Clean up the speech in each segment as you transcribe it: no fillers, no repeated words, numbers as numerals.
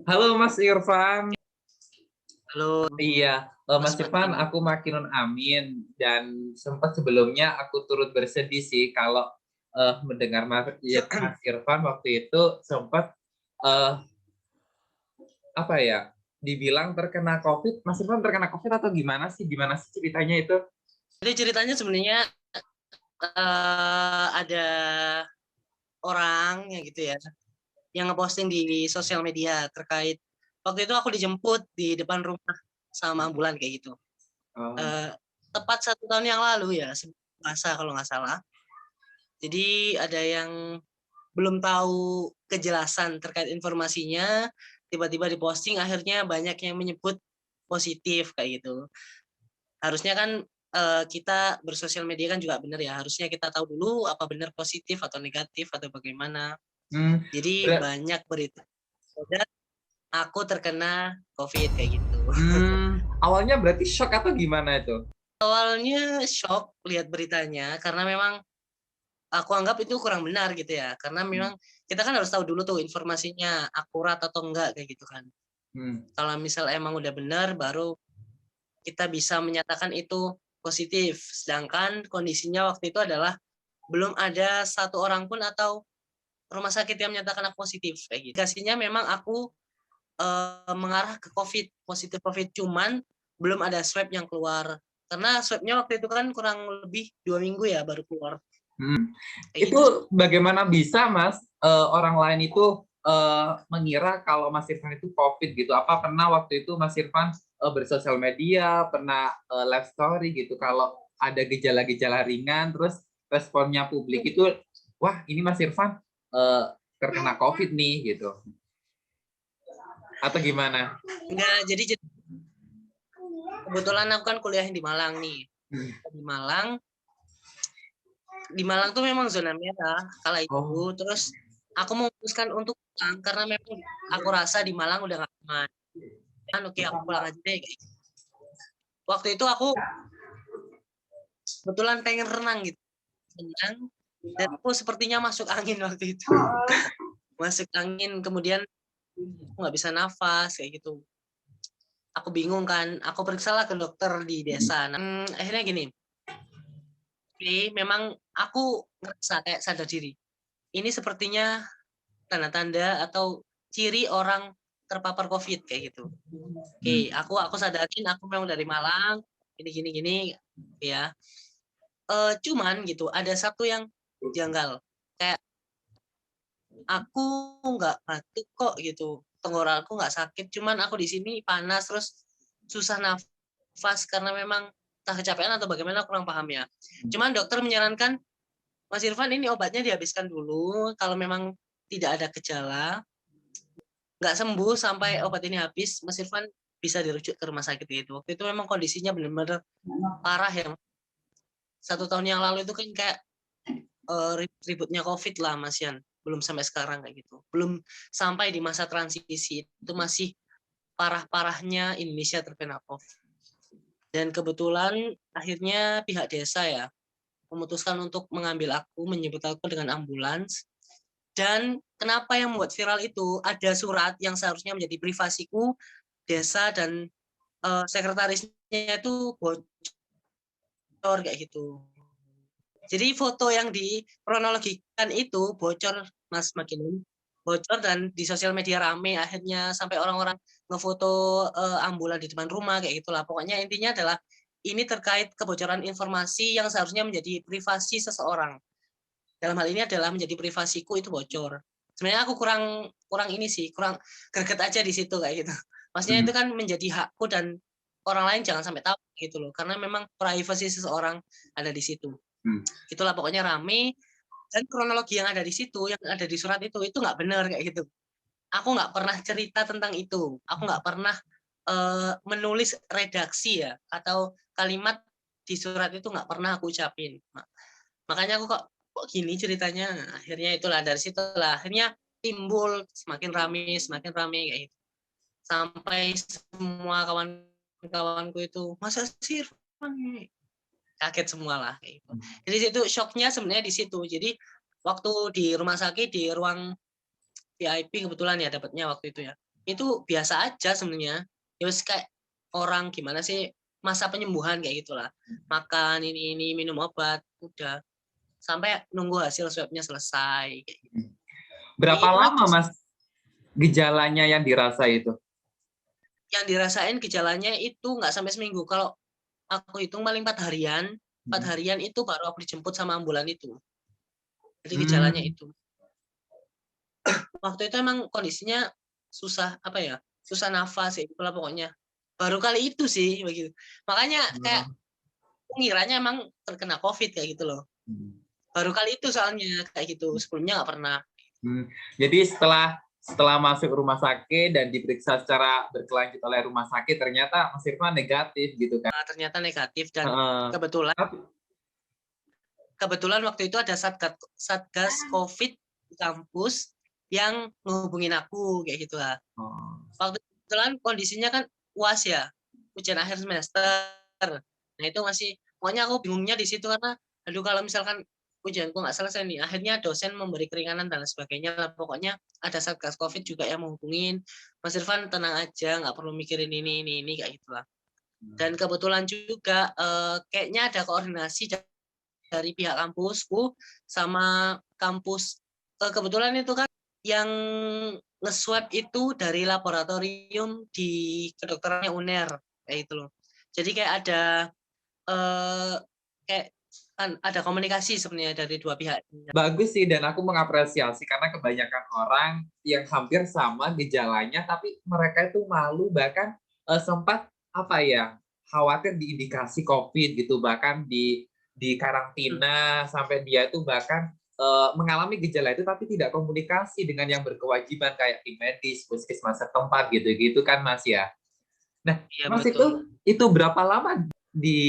Halo Mas Irfan. Halo, Iya, Mas Mas Irfan, Martin. aku Makinun Amin dan sempat sebelumnya aku turut bersedih sih kalau mendengar Mas Irfan waktu itu sempat eh, apa ya, dibilang terkena COVID. Mas Irfan terkena COVID atau gimana sih? Gimana sih ceritanya itu? Jadi ceritanya sebenarnya ada orang ya gitu ya, yang ngeposting di sosial media terkait waktu itu aku dijemput di depan rumah sama ambulan kayak gitu. Oh, Eh, Tepat 1 tahun yang lalu ya, masa kalau nggak salah. Jadi ada yang belum tahu kejelasan terkait informasinya, tiba-tiba diposting, akhirnya banyak yang menyebut positif kayak gitu. Harusnya kan kita bersosial media kan juga benar ya. Harusnya kita tahu dulu apa benar positif atau negatif atau bagaimana. hmm, Jadi ber- banyak berita. Dan aku terkena COVID kayak gitu. awalnya berarti shock atau gimana itu? Awalnya shock lihat beritanya karena memang aku anggap itu kurang benar gitu ya. Karena Hmm, memang kita kan harus tahu dulu tuh informasinya akurat atau enggak kayak gitu kan. hmm, Kalau misal emang udah benar baru kita bisa menyatakan itu positif. Sedangkan kondisinya waktu itu adalah belum ada satu orang pun atau rumah sakit yang menyatakan aku positif kayak gitu. Indikasinya memang aku mengarah ke COVID, positif COVID, cuman belum ada swab yang keluar. Karena swabnya waktu itu kan kurang lebih 2 minggu ya baru keluar. hmm. Kayak gitu. Itu bagaimana bisa, Mas, orang lain itu mengira kalau Mas Irfan itu COVID gitu? Apa pernah waktu itu Mas Irfan bersosial media, pernah live story gitu, kalau ada gejala-gejala ringan, terus responnya publik itu, wah ini Mas Irfan eh, terkena COVID nih gitu, atau gimana? Enggak, jadi kebetulan aku kan kuliah di Malang nih. Hmm. Di Malang, di Malang tuh memang zona merah kala itu. Oh, Terus aku memutuskan untuk pulang karena memang aku rasa di Malang udah gak aman. Kan oke aku pulang aja deh. Waktu itu aku kebetulan pengen renang gitu. Renang, dan aku sepertinya masuk angin waktu itu. Masuk angin, kemudian aku nggak bisa nafas kayak gitu. Aku bingung kan, aku periksa lah ke dokter di desa. Nah, akhirnya gini, memang aku ngerasa kayak sadar diri. Ini sepertinya tanda-tanda atau ciri orang terpapar COVID kayak gitu. hmm. Oke, aku sadarin aku memang dari Malang, gini ya. Cuman gitu, ada satu yang janggal. Kayak aku nggak batuk kok gitu, tenggorokanku nggak sakit, cuman aku di sini panas terus susah nafas karena memang entah kecapean atau bagaimana kurang paham ya. Cuman dokter menyarankan Mas Irfan ini obatnya dihabiskan dulu, kalau memang tidak ada gejala, nggak sembuh sampai obat ini habis, Mas Irfan bisa dirujuk ke rumah sakit itu. Waktu itu memang kondisinya benar-benar parah ya. 1 tahun yang lalu itu kan kayak ributnya COVID lah Mas Yan. Belum sampai sekarang kayak gitu. Belum sampai di masa transisi itu masih parah-parahnya Indonesia terkena COVID. Dan kebetulan akhirnya pihak desa ya memutuskan untuk mengambil aku, menyebut aku dengan ambulans. Dan kenapa yang membuat viral itu ada surat yang seharusnya menjadi privasiku desa dan sekretarisnya itu bocor kayak gitu. Jadi foto yang dikronologikan itu bocor, Mas Makinun, bocor dan di sosial media rame akhirnya sampai orang-orang ngefoto ambulan di depan rumah kayak gitulah. Pokoknya intinya adalah ini terkait kebocoran informasi yang seharusnya menjadi privasi seseorang. Dalam hal ini adalah menjadi privasiku itu bocor. Sebenarnya aku kurang kurang ini sih, kurang greget aja di situ kayak gitu. Maksudnya Hmm. itu kan menjadi hakku dan orang lain jangan sampai tahu gitu loh. Karena memang privasi seseorang ada di situ. Hmm. Itulah pokoknya rame dan kronologi yang ada di situ yang ada di surat itu nggak benar kayak gitu. Aku nggak pernah cerita tentang itu, aku nggak pernah menulis redaksi ya atau kalimat di surat itu nggak pernah aku ucapin. Makanya aku kok gini ceritanya. Akhirnya itulah dari situlah akhirnya timbul semakin rame kayak gitu sampai semua kawan-kawanku itu masa sih Irfan kaget semua lah kayak gitu. Jadi itu shocknya sebenarnya di situ. Jadi waktu di rumah sakit di ruang VIP kebetulan ya dapatnya waktu itu ya. itu biasa aja sebenarnya. Ya wis kayak orang gimana sih masa penyembuhan kayak gitulah. Makan ini minum obat, udah sampai nunggu hasil swabnya selesai kayak gitu. Berapa Itu lama aja sih. Mas gejalanya yang dirasa itu? Yang dirasain gejalanya itu nggak sampai seminggu. Kalau aku hitung paling 4 harian. 4 harian itu baru aku dijemput sama ambulan itu. Jadi gejalanya Hmm. itu. Waktu itu emang kondisinya susah apa ya? Susah nafas ya itulah pokoknya. Baru kali itu sih begitu. Makanya kayak ngiranya emang terkena COVID kayak gitu loh. Baru kali itu soalnya kayak gitu. Sebelumnya nggak pernah. Jadi setelah masuk rumah sakit dan diperiksa secara berkelanjut oleh rumah sakit, ternyata Mas Irfan negatif gitu kan? Ternyata negatif dan Heeh. kebetulan Tapi kebetulan waktu itu ada satgas COVID di kampus yang ngehubungin aku kayak gitu lah. oh. Waktu itu kebetulan kondisinya kan UAS ya, ujian akhir semester. Nah itu masih, pokoknya aku bingungnya di situ karena, aduh kalau misalkan ujianku nggak selesai nih, akhirnya dosen memberi keringanan dan sebagainya lah. Pokoknya ada satgas COVID juga yang menghubungin, Mas Irfan tenang aja, nggak perlu mikirin ini kayak gitulah. Dan kebetulan juga kayaknya ada koordinasi dari pihak kampusku sama kampus. Kebetulan itu kan yang nge-swab itu dari laboratorium di kedokterannya UNER kayak gitu loh. Jadi kayak ada kayak kan ada komunikasi sebenarnya dari dua pihak. Bagus sih, dan aku mengapresiasi karena kebanyakan orang yang hampir sama gejalanya, tapi mereka itu malu, bahkan sempat apa ya, khawatir diindikasi COVID gitu, bahkan di karantina sampai dia itu bahkan mengalami gejala itu tapi tidak komunikasi dengan yang berkewajiban kayak tim medis, puskesmas setempat gitu-gitu kan Mas ya. Nah, Iya Mas betul. itu berapa lama di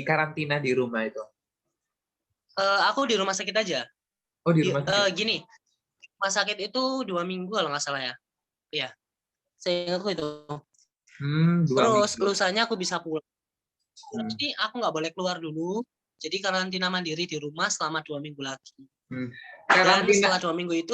karantina di rumah itu? Aku di rumah sakit aja. Oh, di rumah sakit. Gini, rumah sakit itu 2 minggu kalau nggak salah ya. Iya, saya ingatku itu. Dua Terus minggu. lusanya aku bisa pulang. Hmm. Jadi aku nggak boleh keluar dulu. Jadi karantina mandiri di rumah selama 2 minggu lagi. Hmm. Dan Karantina. setelah 2 minggu itu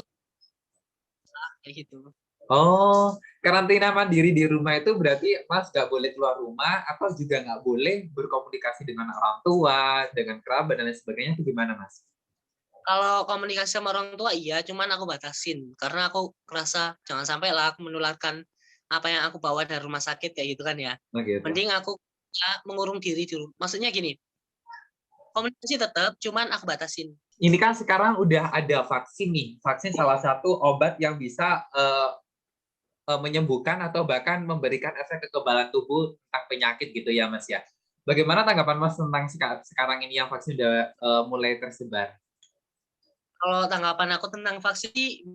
kayak gitu. Oh, karantina mandiri di rumah itu berarti Mas nggak boleh keluar rumah atau juga nggak boleh berkomunikasi dengan orang tua, dengan kerabat dan lain sebagainya, itu gimana Mas? Kalau komunikasi sama orang tua iya, cuman aku batasin karena aku ngerasa jangan sampai lah aku menularkan apa yang aku bawa dari rumah sakit kayak gitu kan ya. Oh gitu. Mending aku mengurung diri di rumah. Maksudnya gini, komunikasi tetap, cuman aku batasin. Ini kan sekarang udah ada vaksin nih, vaksin salah satu obat yang bisa menyembuhkan atau bahkan memberikan efek kekebalan tubuh tentang penyakit gitu ya Mas ya. Bagaimana tanggapan Mas tentang sekarang ini yang vaksin udah mulai tersebar? Kalau tanggapan aku tentang vaksin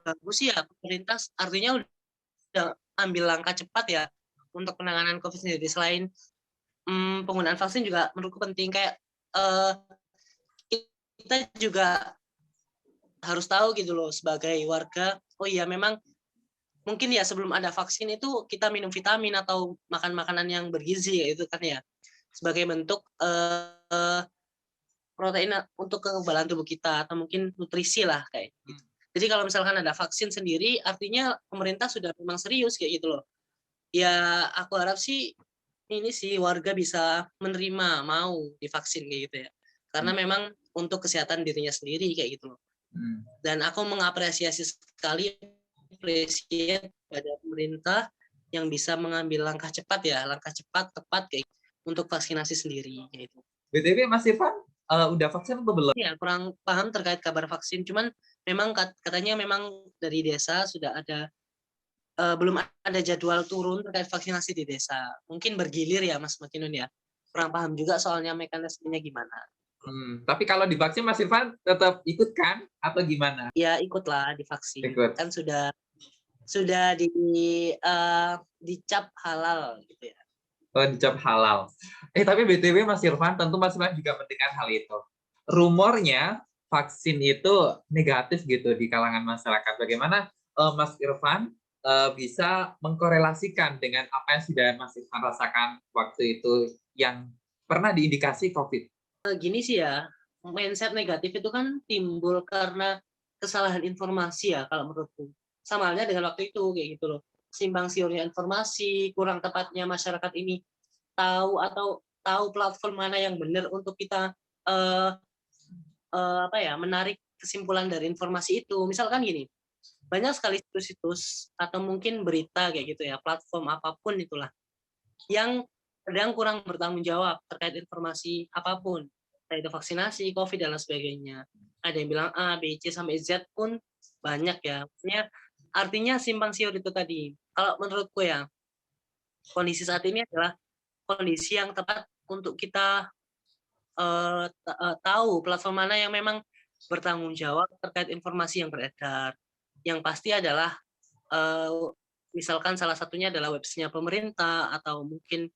bagus sih ya, pemerintah artinya udah ambil langkah cepat ya untuk penanganan COVID sendiri. Selain penggunaan vaksin juga menurutku penting, kayak kita juga harus tahu gitu loh sebagai warga, oh iya memang mungkin ya sebelum ada vaksin itu kita minum vitamin atau makan makanan yang bergizi itu kan ya, sebagai bentuk protein untuk kekebalan tubuh kita atau mungkin nutrisi lah kayak gitu. Jadi kalau misalkan ada vaksin sendiri artinya pemerintah sudah memang serius kayak gitu loh. Ya aku harap sih ini sih warga bisa menerima mau divaksin kayak gitu ya. Karena memang untuk kesehatan dirinya sendiri kayak gitu loh. Dan aku mengapresiasi sekali appreciate pada pemerintah yang bisa mengambil langkah cepat ya, langkah cepat tepat kayak untuk vaksinasi sendiri kayak gitu. BTW Mas Irfan udah vaksin atau belum? Ya, kurang paham terkait kabar vaksin, cuman memang katanya memang dari desa sudah ada belum ada jadwal turun terkait vaksinasi di desa. Mungkin bergilir ya Mas Makinun ya. Kurang paham juga soalnya mekanismenya gimana. Tapi kalau divaksin Mas Irfan tetap ikut kan atau gimana? Ya ikutlah divaksin. Ikut. Kan sudah dicap halal gitu ya. Oh, dicap halal. Tapi BTW Mas Irfan, tentu Mas Irfan juga mendengar hal itu. Rumornya vaksin itu negatif gitu di kalangan masyarakat. Bagaimana Mas Irfan bisa mengkorelasikan dengan apa yang sudah Mas Irfan rasakan waktu itu yang pernah diindikasi COVID? Gini sih ya, mindset negatif itu kan timbul karena kesalahan informasi ya kalau menurutku. sama halnya dengan waktu itu kayak gitu loh. Simpang siurnya informasi, kurang tepatnya masyarakat ini tahu platform mana yang benar untuk kita eh, menarik kesimpulan dari informasi itu. Misalkan gini, banyak sekali situs-situs atau mungkin berita kayak gitu ya, platform apapun itulah yang kadang kurang bertanggung jawab terkait informasi apapun, entah itu vaksinasi, COVID dan lain sebagainya. Ada yang bilang A, B, C sampai Z pun banyak ya. Maksudnya artinya simpang siur itu tadi. Kalau menurutku ya, kondisi saat ini adalah kondisi yang tepat untuk kita tahu platform mana yang memang bertanggung jawab terkait informasi yang beredar. Yang pasti adalah misalkan salah satunya adalah website pemerintah atau mungkin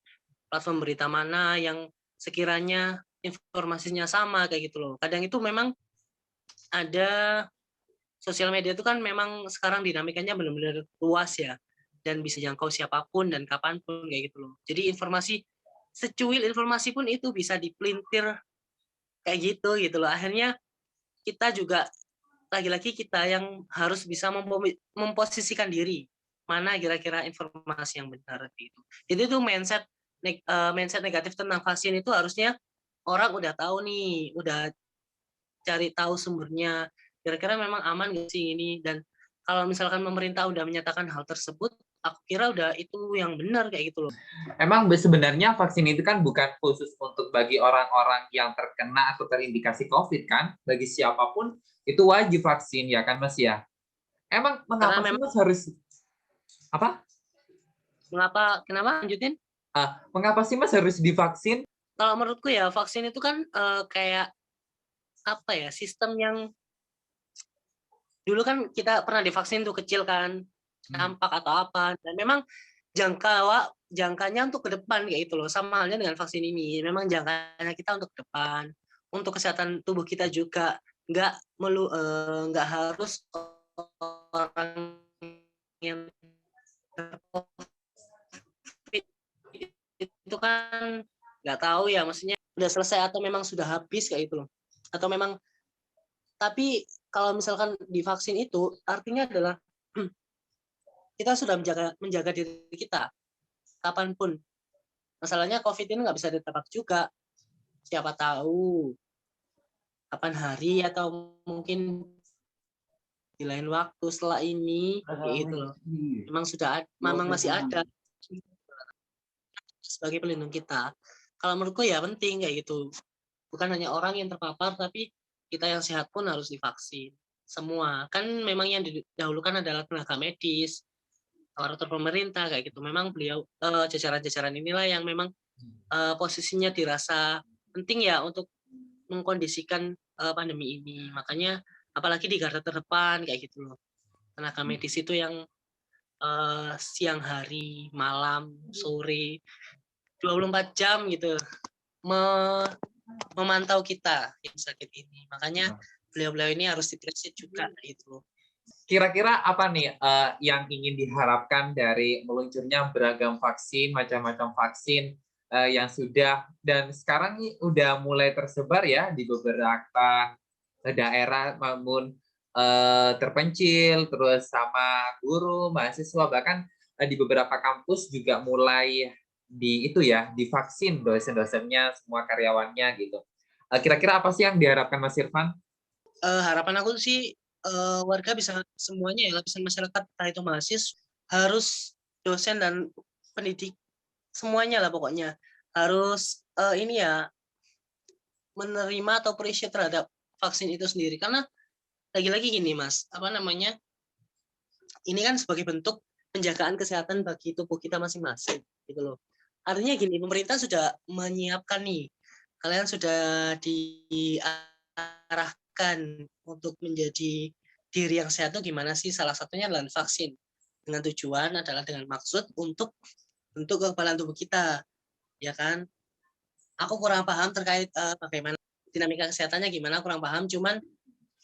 platform berita mana yang sekiranya informasinya sama kayak gitu loh. Kadang itu memang ada sosial media itu kan memang sekarang dinamikanya benar-benar luas ya dan bisa jangkau siapapun dan kapanpun kayak gitu loh. Jadi secuil informasi pun itu bisa dipelintir kayak gitu loh. Akhirnya kita juga lagi-lagi kita yang harus bisa memposisikan diri mana kira-kira informasi yang benar gitu. Jadi itu mindset negatif tentang vaksin itu harusnya orang udah tahu nih, udah cari tahu sumbernya. Kira-kira memang aman nggak sih ini? Dan kalau misalkan pemerintah udah menyatakan hal tersebut, aku kira udah itu yang benar kayak gitu loh. Emang sebenarnya vaksin itu kan bukan khusus untuk bagi orang-orang yang terkena atau terindikasi COVID kan? Bagi siapapun itu wajib vaksin ya kan Mas ya? Emang Karena mengapa sih memang Mas harus apa? kenapa lanjutin? Mengapa sih Mas harus divaksin? Kalau menurutku ya vaksin itu kan kayak apa ya sistem yang dulu kan kita pernah divaksin tuh kecil kan, campak atau apa, dan memang jangkanya untuk ke depan kayak gitu loh, sama halnya dengan vaksin ini, memang jangkanya kita untuk ke depan, untuk kesehatan tubuh kita juga, nggak harus orang yang itu kan nggak tahu ya, maksudnya udah selesai atau memang sudah habis kayak gitu loh, atau memang tapi kalau misalkan divaksin itu artinya adalah kita sudah menjaga diri kita kapanpun. Masalahnya COVID ini nggak bisa ditebak juga. Siapa tahu kapan hari atau mungkin di lain waktu setelah ini, gitu loh. Memang masih ada sebagai pelindung kita. Kalau menurutku ya penting kayak gitu. Bukan hanya orang yang terpapar, tapi kita yang sehat pun harus divaksin. Semua. Kan memang yang didahulukan adalah tenaga medis, aparatur pemerintah kayak gitu. Memang beliau jajaran-jajaran inilah yang memang posisinya dirasa penting ya untuk mengkondisikan pandemi ini. Makanya apalagi di garda terdepan kayak gitu loh. Tenaga medis itu yang siang hari, malam, sore, 24 jam gitu memantau kita yang sakit ini. Makanya beliau-beliau ini harus diperiksa juga gitu. Kira-kira apa nih yang ingin diharapkan dari meluncurnya beragam vaksin, macam-macam vaksin yang sudah dan sekarang ini udah mulai tersebar ya di beberapa daerah maupun terpencil, terus sama guru, mahasiswa, bahkan di beberapa kampus juga mulai divaksin dosen-dosennya, semua karyawannya gitu. Kira-kira apa sih yang diharapkan Mas Irfan? Harapan aku sih warga bisa semuanya ya, lapisan masyarakat, entah itu mahasiswa, harus dosen dan pendidik, semuanya lah pokoknya harus ini ya menerima atau appreciate terhadap vaksin itu sendiri. Karena lagi-lagi gini Mas, apa namanya, ini kan sebagai bentuk penjagaan kesehatan bagi tubuh kita masing-masing gitu loh. Artinya gini, pemerintah sudah menyiapkan nih, kalian sudah diarahkan untuk menjadi diri yang sehat itu gimana sih? Salah satunya adalah vaksin. Dengan tujuan adalah dengan maksud untuk kekebalan tubuh kita, ya kan? Aku kurang paham terkait bagaimana dinamika kesehatannya gimana, kurang paham. Cuman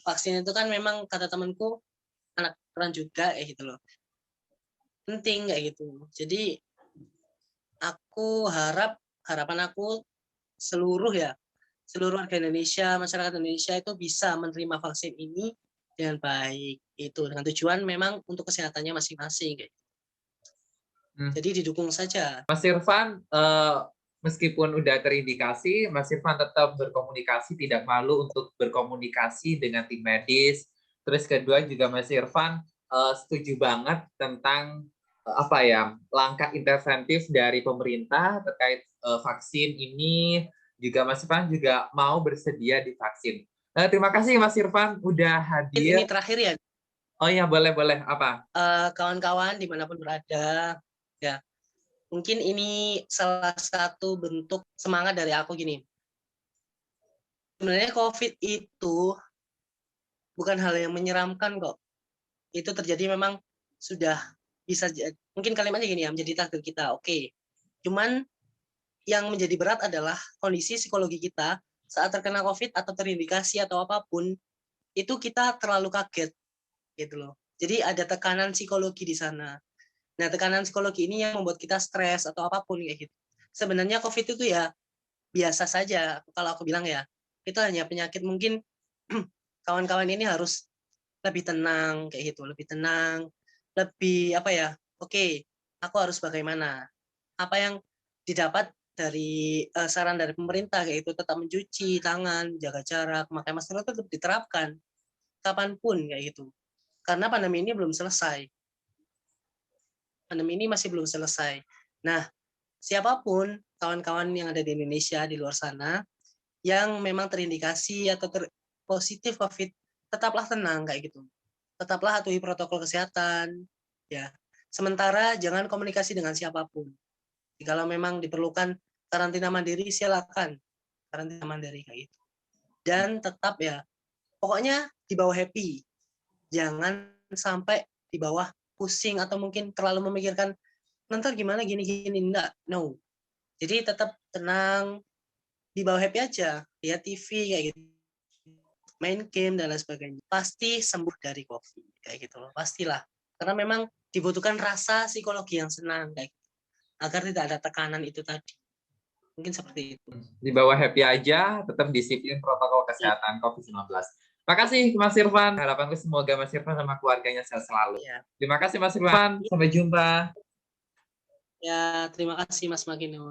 vaksin itu kan memang kata temanku anak peran juga gitu loh. Penting kayak gitu. Jadi harapan aku seluruh warga Indonesia, masyarakat Indonesia itu bisa menerima vaksin ini dengan baik. Itu dengan tujuan memang untuk kesehatannya masing-masing kayak. Jadi didukung saja. Mas Irfan, meskipun udah terindikasi, Mas Irfan tetap berkomunikasi, tidak malu untuk berkomunikasi dengan tim medis. Terus kedua juga Mas Irfan setuju banget tentang apa ya, langkah interventif dari pemerintah terkait vaksin ini. Juga Mas Irfan juga mau bersedia divaksin. Terima kasih Mas Irfan udah Ini hadir. terakhir ya, Oh iya, boleh apa? kawan-kawan dimanapun berada, ya mungkin ini salah satu bentuk semangat dari aku gini. Sebenarnya COVID itu bukan hal yang menyeramkan kok. Itu terjadi memang sudah bisa mungkin kalimatnya gini ya, menjadi takdir kita. Oke. Cuman yang menjadi berat adalah kondisi psikologi kita saat terkena COVID atau terindikasi atau apapun, itu kita terlalu kaget gitu loh. Jadi ada tekanan psikologi di sana. Nah, tekanan psikologi ini yang membuat kita stres atau apapun kayak gitu. Sebenarnya COVID itu ya biasa saja kalau aku bilang ya. Itu hanya penyakit mungkin kawan-kawan ini harus lebih tenang kayak gitu, lebih tenang, lebih apa ya? Oke, aku harus bagaimana? Apa yang didapat dari saran dari pemerintah kayak itu tetap mencuci tangan, jaga jarak, memakai masker itu tetap diterapkan kapanpun kayak gitu. Karena pandemi ini belum selesai. Pandemi ini masih belum selesai. Nah, siapapun kawan-kawan yang ada di Indonesia di luar sana yang memang terindikasi atau positif COVID, tetaplah tenang kayak gitu. Tetaplah patuhi protokol kesehatan, ya. Sementara jangan komunikasi dengan siapapun. Kalau memang diperlukan karantina mandiri, silakan karantina mandiri kayak gitu. Dan tetap ya, pokoknya di bawah happy. Jangan sampai di bawah pusing atau mungkin terlalu memikirkan nanti gimana gini-gini, enggak, no. Jadi tetap tenang, di bawah happy aja, lihat TV kayak gitu, main game dan lain sebagainya. Pasti sembuh dari COVID kayak gitu loh, pastilah. Karena memang dibutuhkan rasa psikologi yang senang kayak gitu, agar tidak ada tekanan itu tadi. Mungkin seperti itu. Di bawah happy aja, tetap disiplin protokol kesehatan COVID-19. Terima kasih Mas Irfan. Harapanku semoga Mas Irfan sama keluarganya sehat selalu. Ya. Terima kasih Mas Irfan. Sampai jumpa. Ya, terima kasih Mas Magino.